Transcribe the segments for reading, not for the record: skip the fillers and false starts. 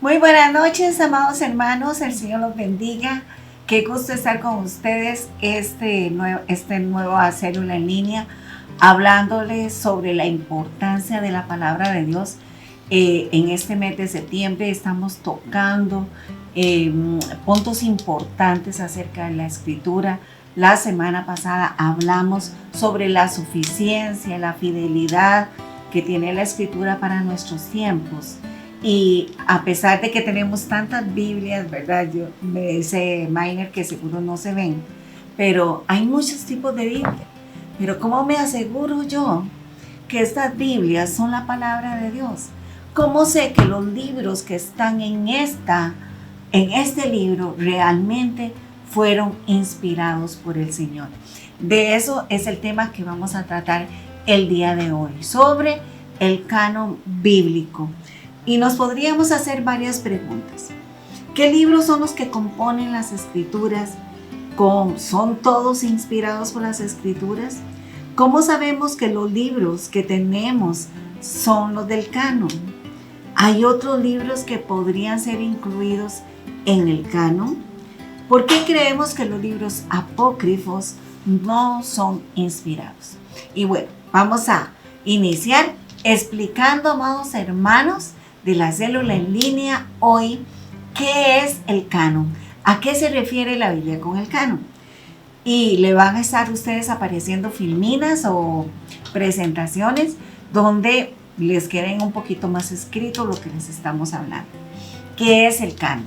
Muy buenas noches, amados hermanos, el Señor los bendiga. Qué gusto estar con ustedes este nuevo célula en línea, hablándoles sobre la importancia de la palabra de Dios. En este mes de septiembre estamos tocando puntos importantes acerca de la Escritura. La semana pasada hablamos sobre la suficiencia, la fidelidad que tiene la Escritura para nuestros tiempos. Y a pesar de que tenemos tantas Biblias, ¿verdad? Me dice Mainer que seguro no se ven, pero hay muchos tipos de Biblia. Pero ¿cómo me aseguro yo que estas Biblias son la palabra de Dios? ¿Cómo sé que los libros que están en este libro realmente fueron inspirados por el Señor? De eso es el tema que vamos a tratar el día de hoy, sobre el canon bíblico. Y nos podríamos hacer varias preguntas. ¿Qué libros son los que componen las Escrituras? ¿Son todos inspirados por las Escrituras? ¿Cómo sabemos que los libros que tenemos son los del canon? ¿Hay otros libros que podrían ser incluidos en el canon? ¿Por qué creemos que los libros apócrifos no son inspirados? Y bueno, vamos a iniciar explicando, amados hermanos, de la célula en línea hoy, ¿qué es el canon? ¿A qué se refiere la Biblia con el canon? Y le van a estar ustedes apareciendo filminas o presentaciones donde les queden un poquito más escrito lo que les estamos hablando. ¿Qué es el canon?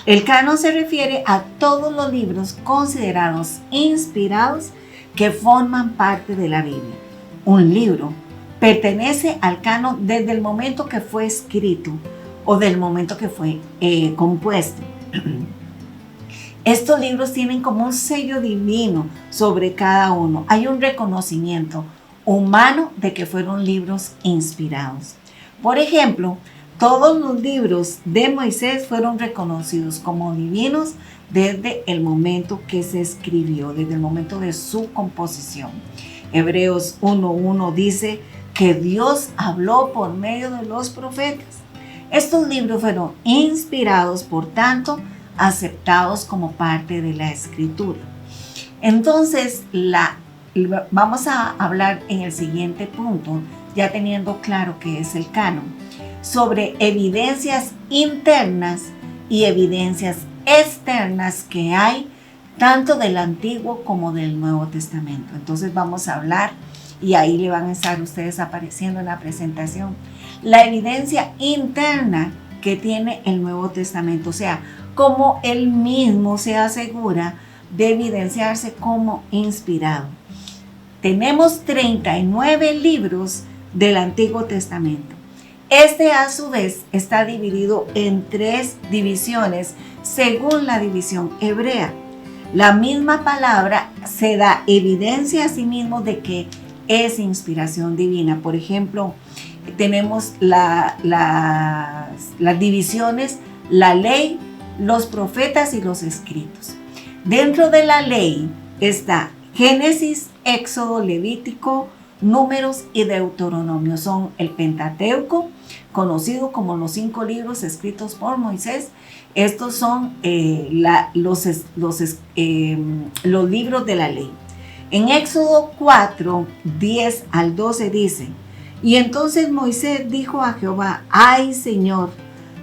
El canon se refiere a todos los libros considerados inspirados que forman parte de la Biblia. Un libro pertenece al canon desde el momento que fue escrito o del momento que fue compuesto. Estos libros tienen como un sello divino sobre cada uno. Hay un reconocimiento humano de que fueron libros inspirados. Por ejemplo, todos los libros de Moisés fueron reconocidos como divinos desde el momento que se escribió, desde el momento de su composición. Hebreos 1:1 dice que Dios habló por medio de los profetas. Estos libros fueron inspirados, por tanto, aceptados como parte de la Escritura. Entonces, vamos a hablar en el siguiente punto, ya teniendo claro qué es el canon, sobre evidencias internas y evidencias externas que hay tanto del Antiguo como del Nuevo Testamento. Entonces vamos a hablar, y ahí le van a estar ustedes apareciendo en la presentación, la evidencia interna que tiene el Nuevo Testamento, o sea, cómo él mismo se asegura de evidenciarse como inspirado. Tenemos 39 libros del Antiguo Testamento. Este a su vez está dividido en 3 divisiones según la división hebrea. La misma palabra se da evidencia a sí mismo de que es inspiración divina. Por ejemplo, tenemos las divisiones, la ley, los profetas y los escritos. Dentro de la ley está Génesis, Éxodo, Levítico, Números y Deuteronomio. Son el Pentateuco, conocido como los 5 libros escritos por Moisés. Estos son los libros de la ley. En Éxodo 4, 10 al 12 dice: y entonces Moisés dijo a Jehová: ay, Señor,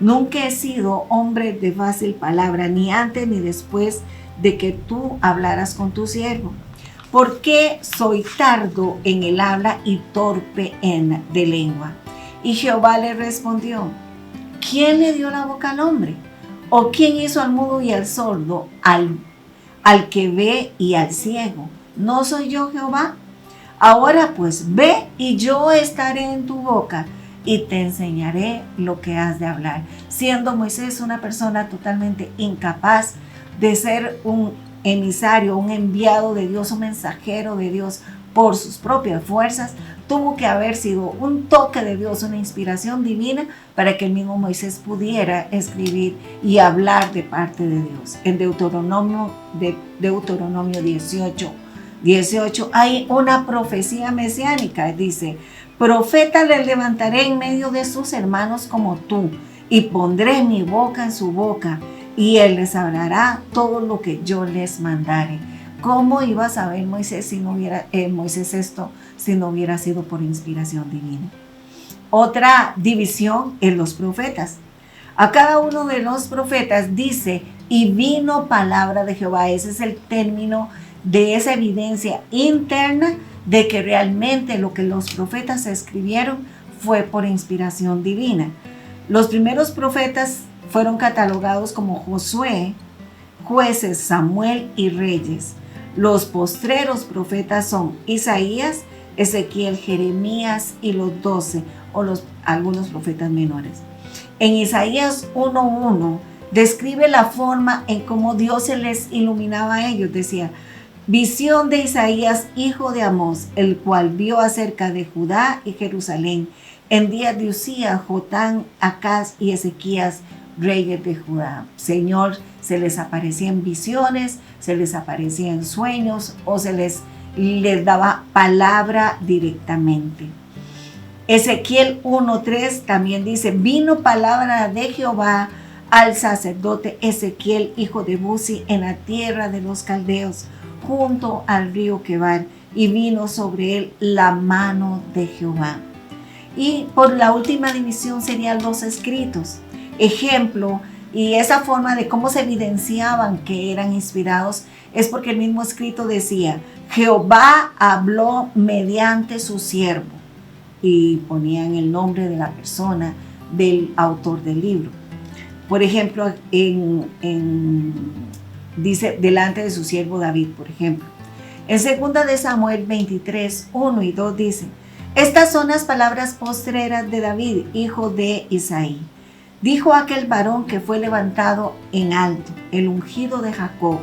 nunca he sido hombre de fácil palabra, ni antes ni después de que tú hablaras con tu siervo. ¿Por qué soy tardo en el habla y torpe de lengua? Y Jehová le respondió: ¿quién le dio la boca al hombre? ¿O quién hizo al mudo y al sordo, al que ve y al ciego? ¿No soy yo Jehová? Ahora pues ve, y yo estaré en tu boca y te enseñaré lo que has de hablar. Siendo Moisés una persona totalmente incapaz de ser un emisario, un enviado de Dios, un mensajero de Dios por sus propias fuerzas, tuvo que haber sido un toque de Dios, una inspiración divina para que el mismo Moisés pudiera escribir y hablar de parte de Dios. En Deuteronomio 18 hay una profecía mesiánica, dice: profeta le levantaré en medio de sus hermanos como tú, y pondré mi boca en su boca, y él les hablará todo lo que yo les mandare. ¿Cómo iba a saber Moisés esto si no hubiera sido por inspiración divina? Otra división en los profetas. A cada uno de los profetas dice, y vino palabra de Jehová. Ese es el término de esa evidencia interna de que realmente lo que los profetas escribieron fue por inspiración divina. Los primeros profetas fueron catalogados como Josué, Jueces, Samuel y Reyes. Los postreros profetas son Isaías, Ezequiel, Jeremías y los 12 o algunos profetas menores. En Isaías 1:1 describe la forma en cómo Dios se les iluminaba a ellos. Decía, visión de Isaías, hijo de Amós, el cual vio acerca de Judá y Jerusalén en días de Usías, Jotán, Acaz y Ezequías, reyes de Judá. Señor, se les aparecía en visiones, se les aparecía en sueños o les daba palabra directamente. Ezequiel 1:3 también dice, vino palabra de Jehová al sacerdote Ezequiel, hijo de Buzi, en la tierra de los caldeos, junto al río Quebar, y vino sobre él la mano de Jehová. Y por la última división serían los escritos. Ejemplo, y esa forma de cómo se evidenciaban que eran inspirados es porque el mismo escrito decía, Jehová habló mediante su siervo, y ponían el nombre de la persona, del autor del libro. Por ejemplo, dice delante de su siervo David, por ejemplo. En 2 de Samuel 23, 1 y 2 dice, estas son las palabras postreras de David, hijo de Isaí. Dijo aquel varón que fue levantado en alto, el ungido de Jacob,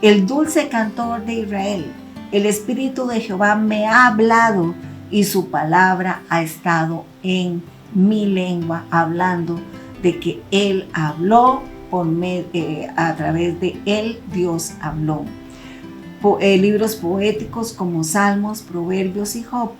el dulce cantor de Israel. El Espíritu de Jehová me ha hablado y su palabra ha estado en mi lengua, hablando de que él habló a través de él Dios habló. Libros poéticos como Salmos, Proverbios y Job.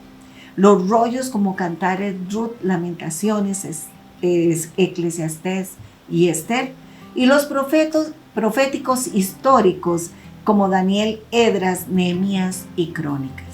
Los rollos como Cantares, Ruth, Lamentaciones, Eclesiastés y Esther. Y los proféticos históricos como Daniel, Esdras, Nehemías y Crónicas.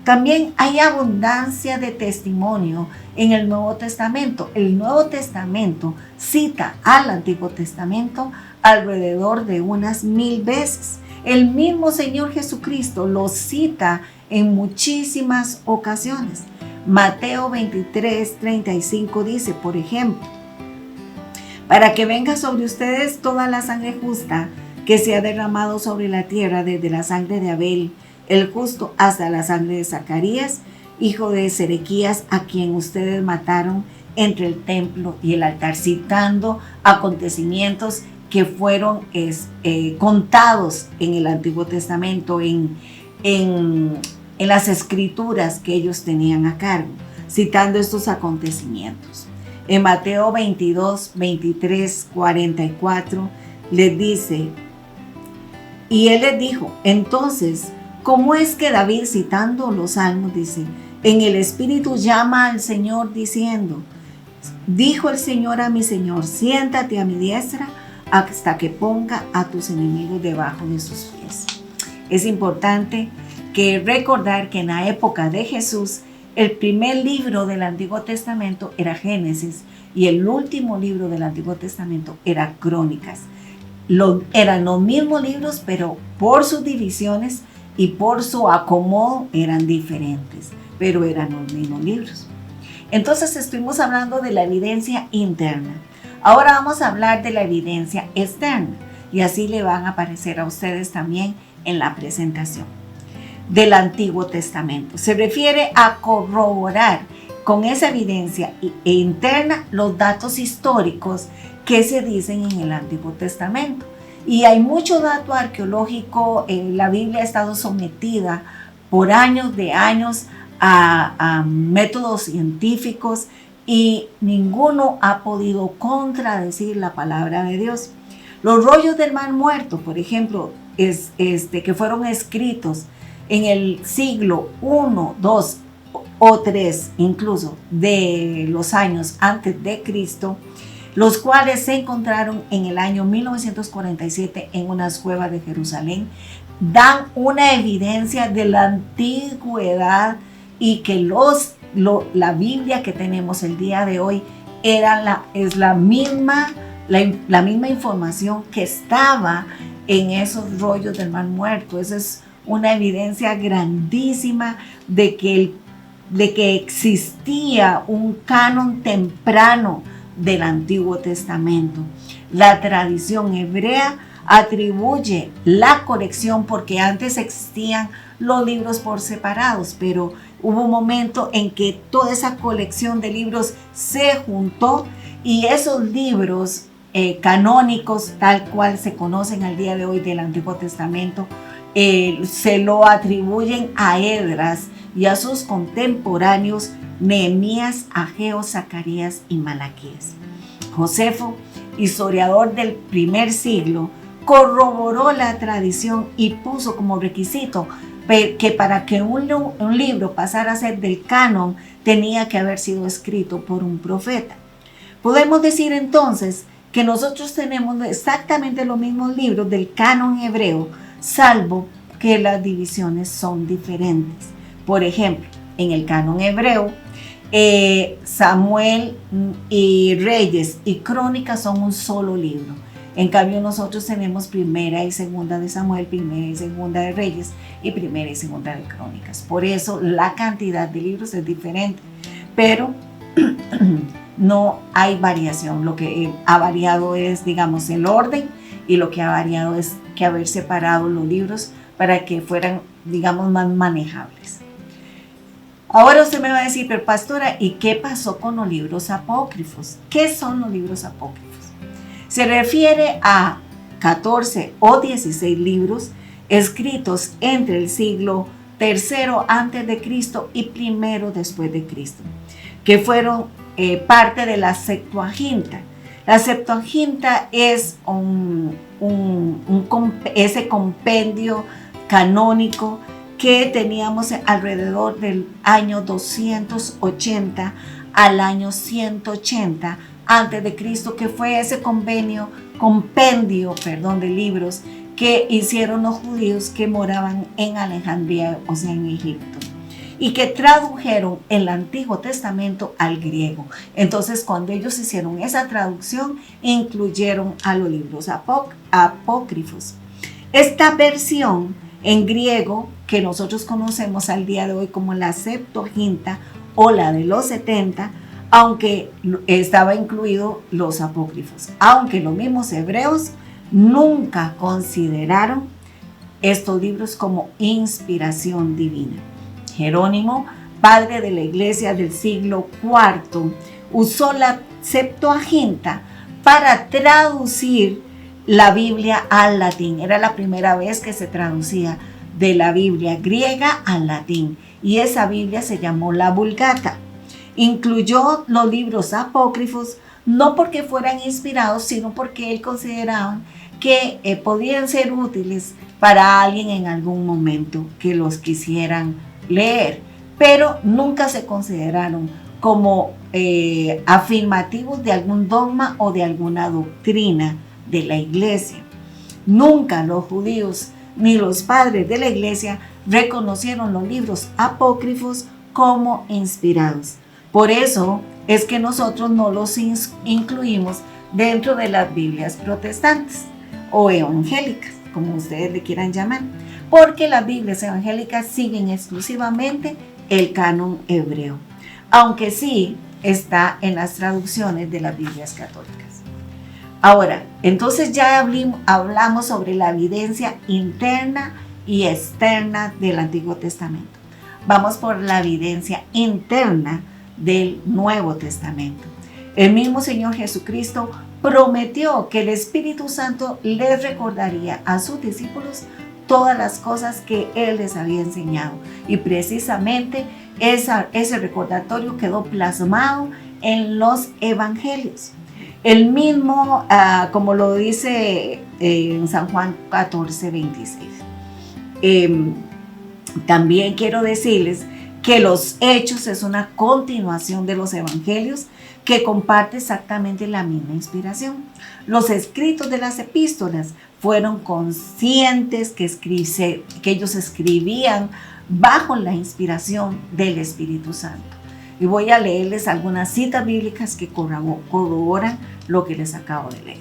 También hay abundancia de testimonio en el Nuevo Testamento. El Nuevo Testamento cita al Antiguo Testamento alrededor de unas 1000 veces. El mismo Señor Jesucristo lo cita en muchísimas ocasiones. Mateo 23:35 dice, por ejemplo, para que venga sobre ustedes toda la sangre justa que se ha derramado sobre la tierra, desde la sangre de Abel, el justo, hasta la sangre de Zacarías, hijo de Sedequías, a quien ustedes mataron entre el templo y el altar, citando acontecimientos que fueron contados en el Antiguo Testamento, en las escrituras que ellos tenían a cargo, citando estos acontecimientos. En Mateo 22, 23, 44, les dice, y él les dijo, entonces, ¿cómo es que David, citando los salmos, dice, en el Espíritu llama al Señor diciendo, dijo el Señor a mi Señor, siéntate a mi diestra hasta que ponga a tus enemigos debajo de sus pies? Es importante recordar que en la época de Jesús, el primer libro del Antiguo Testamento era Génesis y el último libro del Antiguo Testamento era Crónicas. Eran los mismos libros, pero por sus divisiones y por su acomodo eran diferentes, pero eran los mismos libros. Entonces estuvimos hablando de la evidencia interna. Ahora vamos a hablar de la evidencia externa y así le van a aparecer a ustedes también en la presentación del Antiguo Testamento. Se refiere a corroborar con esa evidencia interna los datos históricos que se dicen en el Antiguo Testamento. Y hay mucho dato arqueológico. La Biblia ha estado sometida por años a métodos científicos y ninguno ha podido contradecir la palabra de Dios. Los rollos del Mar Muerto, por ejemplo, que fueron escritos en el siglo I, II o III, incluso de los años antes de Cristo, los cuales se encontraron en el año 1947 en unas cuevas de Jerusalén, dan una evidencia de la antigüedad y que la Biblia que tenemos el día de hoy es la misma información que estaba en esos rollos del Mar Muerto. Esa es una evidencia grandísima de que existía un canon temprano del Antiguo Testamento. La tradición hebrea atribuye la colección, porque antes existían los libros por separados, pero hubo un momento en que toda esa colección de libros se juntó y esos libros canónicos, tal cual se conocen al día de hoy del Antiguo Testamento, se lo atribuyen a Esdras y a sus contemporáneos Nehemías, Ageo, Zacarías y Malaquías. Josefo, historiador del primer siglo, corroboró la tradición y puso como requisito que para que un libro pasara a ser del canon tenía que haber sido escrito por un profeta. Podemos decir entonces que nosotros tenemos exactamente los mismos libros del canon hebreo, salvo que las divisiones son diferentes. Por ejemplo, en el canon hebreo, Samuel y Reyes y Crónicas son un solo libro. En cambio, nosotros tenemos Primera y Segunda de Samuel, Primera y Segunda de Reyes y Primera y Segunda de Crónicas. Por eso la cantidad de libros es diferente, pero no hay variación. Lo que ha variado es, digamos, el orden, y lo que ha variado es que haber separado los libros para que fueran, digamos, más manejables. Ahora usted me va a decir, pero pastora, ¿y qué pasó con los libros apócrifos? ¿Qué son los libros apócrifos? Se refiere a 14 o 16 libros escritos entre el siglo III antes de Cristo y I después de Cristo, que fueron parte de la Septuaginta. La Septuaginta es ese compendio canónico que teníamos alrededor del año 280 al año 180 antes de Cristo, que fue ese compendio de libros que hicieron los judíos que moraban en Alejandría, o sea, en Egipto, y que tradujeron el Antiguo Testamento al griego. Entonces, cuando ellos hicieron esa traducción, incluyeron a los libros apócrifos. Esta versión en griego, que nosotros conocemos al día de hoy como la Septuaginta o la de los 70, aunque estaba incluido los apócrifos, aunque los mismos hebreos nunca consideraron estos libros como inspiración divina. Jerónimo, padre de la iglesia del siglo IV, usó la Septuaginta para traducir la Biblia al latín. Era la primera vez que se traducía de la Biblia griega al latín, y esa Biblia se llamó la Vulgata. Incluyó los libros apócrifos no porque fueran inspirados, sino porque él consideraba que podían ser útiles para alguien en algún momento que los quisieran leer, pero nunca se consideraron como afirmativos de algún dogma o de alguna doctrina de la iglesia. Nunca los judíos ni los padres de la iglesia reconocieron los libros apócrifos como inspirados. Por eso es que nosotros no los incluimos dentro de las Biblias protestantes o evangélicas, como ustedes le quieran llamar, porque las Biblias evangélicas siguen exclusivamente el canon hebreo, aunque sí está en las traducciones de las Biblias católicas. Ahora, entonces ya hablamos sobre la evidencia interna y externa del Antiguo Testamento. Vamos por la evidencia interna del Nuevo Testamento. El mismo Señor Jesucristo prometió que el Espíritu Santo les recordaría a sus discípulos todas las cosas que Él les había enseñado, y precisamente ese recordatorio quedó plasmado en los evangelios. El mismo, como lo dice en San Juan 14:26. También quiero decirles que los Hechos es una continuación de los Evangelios que comparte exactamente la misma inspiración. Los escritos de las epístolas fueron conscientes que ellos escribían bajo la inspiración del Espíritu Santo. Y voy a leerles algunas citas bíblicas que corroboran lo que les acabo de leer.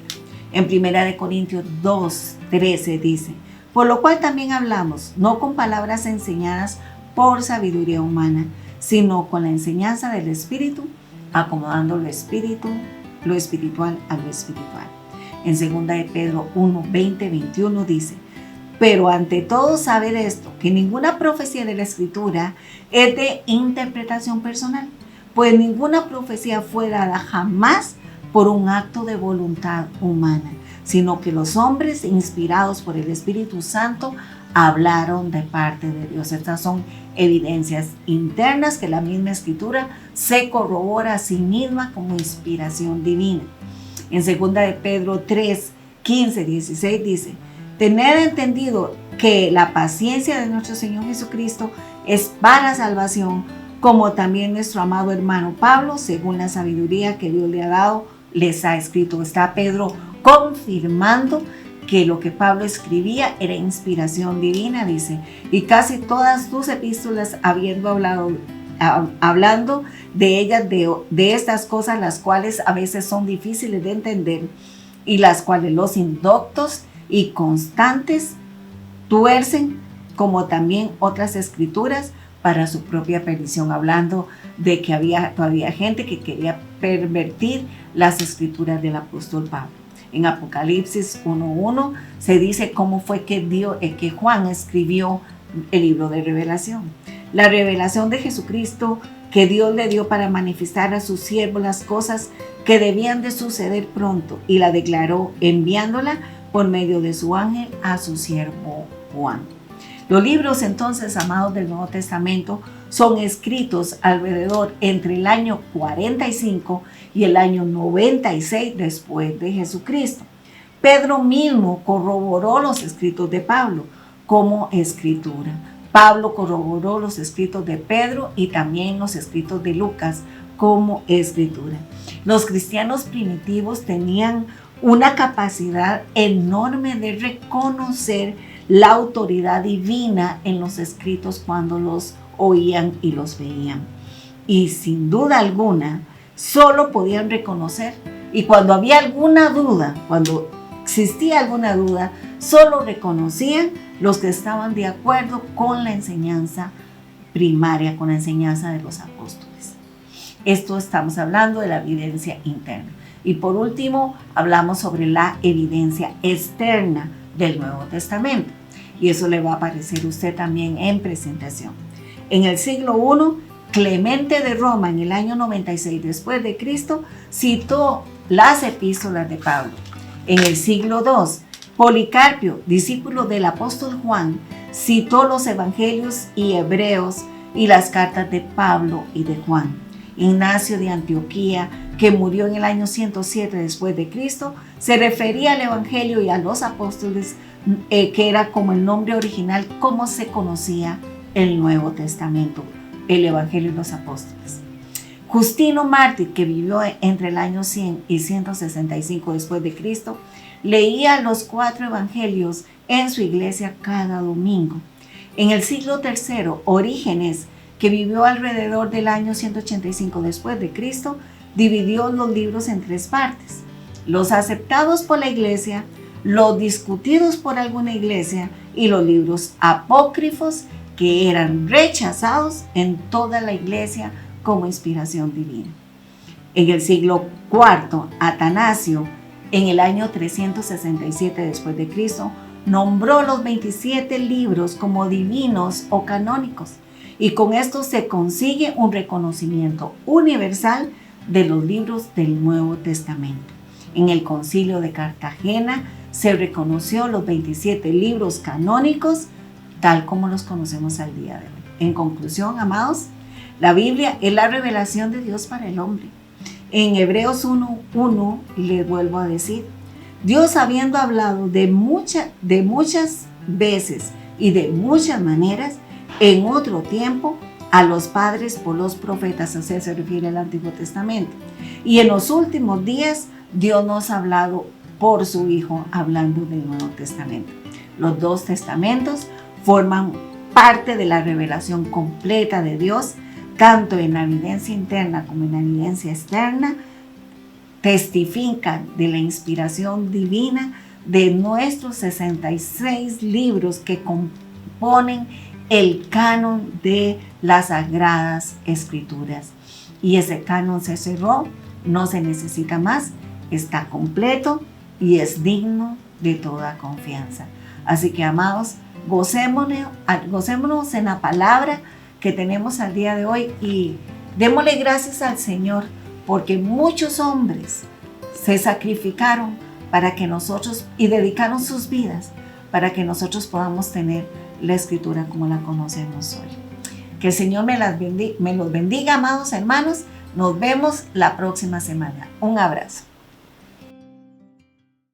En 1 Corintios 2:13 dice: por lo cual también hablamos, no con palabras enseñadas por sabiduría humana, sino con la enseñanza del Espíritu, acomodando lo espiritual a lo espiritual. En 2 Pedro 1:20-21 dice: pero ante todo saber esto, que ninguna profecía de la Escritura es de interpretación personal, pues ninguna profecía fue dada jamás por un acto de voluntad humana, sino que los hombres inspirados por el Espíritu Santo hablaron de parte de Dios. Estas son evidencias internas que la misma Escritura se corrobora a sí misma como inspiración divina. En 2 Pedro 3:15-16 dice: tened entendido que la paciencia de nuestro Señor Jesucristo es para salvación, como también nuestro amado hermano Pablo, según la sabiduría que Dios le ha dado, les ha escrito. Está Pedro confirmando que lo que Pablo escribía era inspiración divina, dice, y casi todas tus epístolas hablando de ellas, de estas cosas, las cuales a veces son difíciles de entender y las cuales los indoctos y constantes tuercen, como también otras escrituras, para su propia perdición, hablando de que había todavía gente que quería pervertir las escrituras del apóstol Pablo. En Apocalipsis 1:1 se dice cómo fue que Juan escribió el libro de Revelación. La revelación de Jesucristo que Dios le dio para manifestar a sus siervos las cosas que debían de suceder pronto, y la declaró enviándola por medio de su ángel a su siervo Juan. Los libros entonces, amados, del Nuevo Testamento son escritos alrededor entre el año 45 y el año 96 después de Jesucristo. Pedro mismo corroboró los escritos de Pablo como escritura. Pablo corroboró los escritos de Pedro y también los escritos de Lucas como escritura. Los cristianos primitivos tenían una capacidad enorme de reconocer la autoridad divina en los escritos cuando los oían y los veían. Y sin duda alguna, solo podían reconocer. Y cuando había alguna duda, cuando existía alguna duda, solo reconocían los que estaban de acuerdo con la enseñanza primaria, con la enseñanza de los apóstoles. Esto estamos hablando de la evidencia interna. Y por último, hablamos sobre la evidencia externa del Nuevo Testamento. Y eso le va a aparecer a usted también en presentación. En el siglo I, Clemente de Roma, en el año 96 después de Cristo, citó las epístolas de Pablo. En el siglo II, Policarpio, discípulo del apóstol Juan, citó los evangelios y hebreos y las cartas de Pablo y de Juan. Ignacio de Antioquía, que murió en el año 107 después de Cristo, se refería al evangelio y a los apóstoles, que era como el nombre original, como se conocía el Nuevo Testamento, el evangelio y los apóstoles. Justino Mártir, que vivió entre el año 100 y 165 después de Cristo, leía los 4 evangelios en su iglesia cada domingo. En el siglo III, Orígenes, que vivió alrededor del año 185 después de Cristo, dividió los libros en 3 partes: los aceptados por la iglesia, los discutidos por alguna iglesia y los libros apócrifos, que eran rechazados en toda la iglesia como inspiración divina. En el siglo IV, Atanasio, en el año 367 después de Cristo, nombró los 27 libros como divinos o canónicos, y con esto se consigue un reconocimiento universal de los libros del Nuevo Testamento. En el Concilio de Cartagena se reconoció los 27 libros canónicos tal como los conocemos al día de hoy. En conclusión, amados, la Biblia es la revelación de Dios para el hombre. En Hebreos 1:1 les vuelvo a decir: Dios, habiendo hablado de muchas veces y de muchas maneras en otro tiempo a los padres por los profetas, o sea, se refiere al Antiguo Testamento. Y en los últimos días, Dios nos ha hablado por su Hijo, hablando del Nuevo Testamento. Los dos testamentos forman parte de la revelación completa de Dios, tanto en la evidencia interna como en la evidencia externa, testifican de la inspiración divina de nuestros 66 libros que componen el canon de las Sagradas Escrituras. Y ese canon se cerró, no se necesita más, está completo y es digno de toda confianza. Así que, amados, gocémonos en la palabra que tenemos al día de hoy y démosle gracias al Señor, porque muchos hombres se sacrificaron para que nosotros, y dedicaron sus vidas para que nosotros podamos tener la Escritura como la conocemos hoy. Que el Señor me los bendiga, amados hermanos. Nos vemos la próxima semana. Un abrazo.